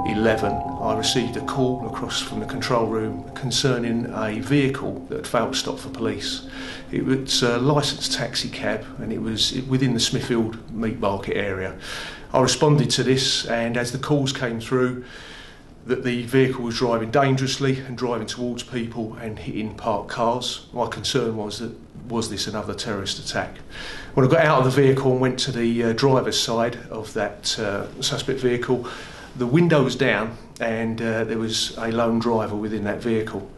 11, I received a call across from the control room concerning a vehicle that had failed to stop for police. It was a licensed taxi cab and it was within the Smithfield Meat Market area. I responded to this, and as the calls came through that the vehicle was driving dangerously and driving towards people and hitting parked cars, my concern was this another terrorist attack? When I got out of the vehicle and went to the driver's side of that suspect vehicle, the window was down and there was a lone driver within that vehicle.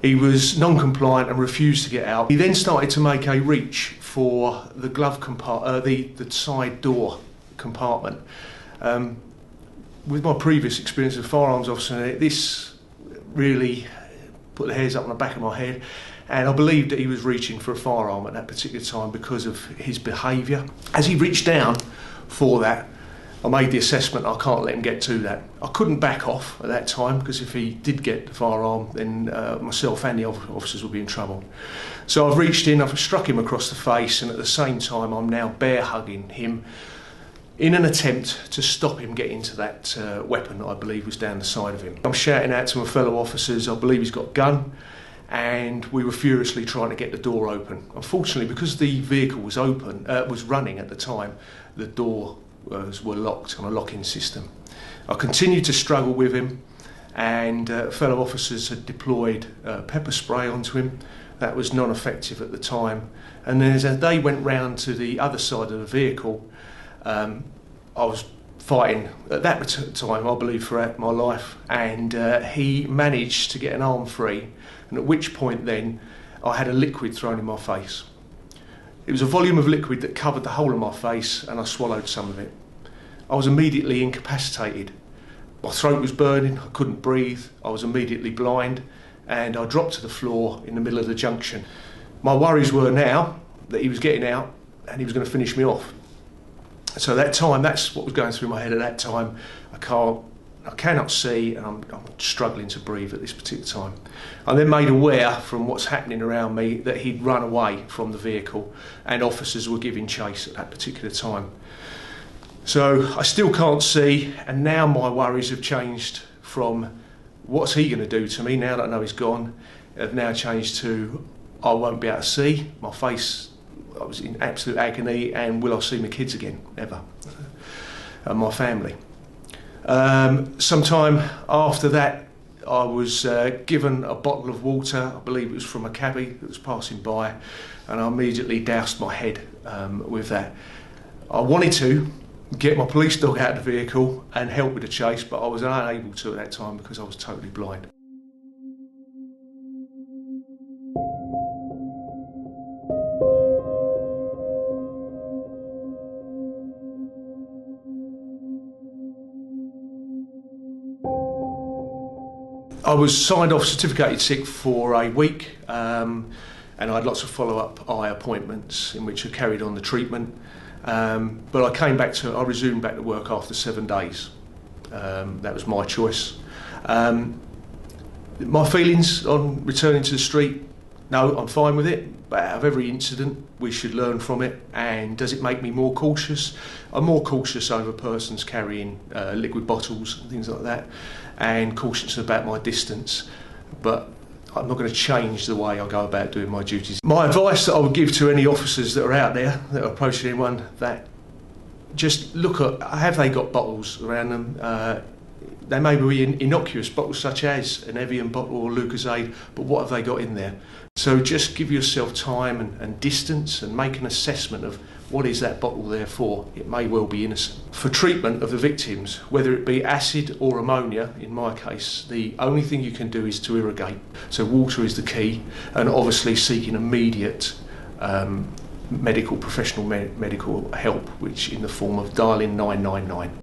He was non-compliant and refused to get out. He then started to make a reach for the glove compartment, the side door compartment. With my previous experience as a firearms officer, this really put the hairs up on the back of my head, and I believed that he was reaching for a firearm at that particular time because of his behaviour. As he reached down for that, I made the assessment I can't let him get to that. I couldn't back off at that time because if he did get the firearm, then myself and the officers would be in trouble. So I've reached in, I've struck him across the face, and at the same time I'm now bear hugging him in an attempt to stop him getting to that weapon that I believe was down the side of him. I'm shouting out to my fellow officers, I believe he's got a gun, and we were furiously trying to get the door open. Unfortunately, because the vehicle was running at the time, the door were locked on a locking system. I continued to struggle with him, and fellow officers had deployed pepper spray onto him. That was non-effective at the time. And then as they went round to the other side of the vehicle, I was fighting at that time, I believe, for my life, and he managed to get an arm free, and at which point then I had a liquid thrown in my face. It was a volume of liquid that covered the whole of my face, and I swallowed some of it. I was immediately incapacitated. My throat was burning, I couldn't breathe, I was immediately blind, and I dropped to the floor in the middle of the junction. My worries were now that he was getting out and he was going to finish me off. So at that time, that's what was going through my head at that time. I cannot see, and I'm struggling to breathe at this particular time. I'm then made aware from what's happening around me that he'd run away from the vehicle and officers were giving chase at that particular time. So I still can't see, and now my worries have changed from what's he going to do to me now that I know he's gone, have now changed to I won't be able to see, my face, I was in absolute agony, and will I see my kids again? Never. And my family. Sometime after that, I was given a bottle of water, I believe it was from a cabbie that was passing by, and I immediately doused my head with that. I wanted to get my police dog out of the vehicle and help with the chase, but I was unable to at that time because I was totally blind. I was signed off certificated sick for a week, and I had lots of follow-up eye appointments in which I carried on the treatment. But I resumed back to work after 7 days. That was my choice. My feelings on returning to the street, no, I'm fine with it. But out of every incident, we should learn from it. And does it make me more cautious? I'm more cautious over persons carrying liquid bottles and things like that, and cautious about my distance. But I'm not going to change the way I go about doing my duties. My advice that I would give to any officers that are out there that are approaching anyone, that just look at, have they got bottles around them? They may be innocuous bottles such as an Evian bottle or Lucozade, but what have they got in there? So just give yourself time and distance and make an assessment of what is that bottle there for. It may well be innocent. For treatment of the victims, whether it be acid or ammonia, in my case, the only thing you can do is to irrigate. So water is the key, and obviously seeking immediate professional medical help, which in the form of dialing 999.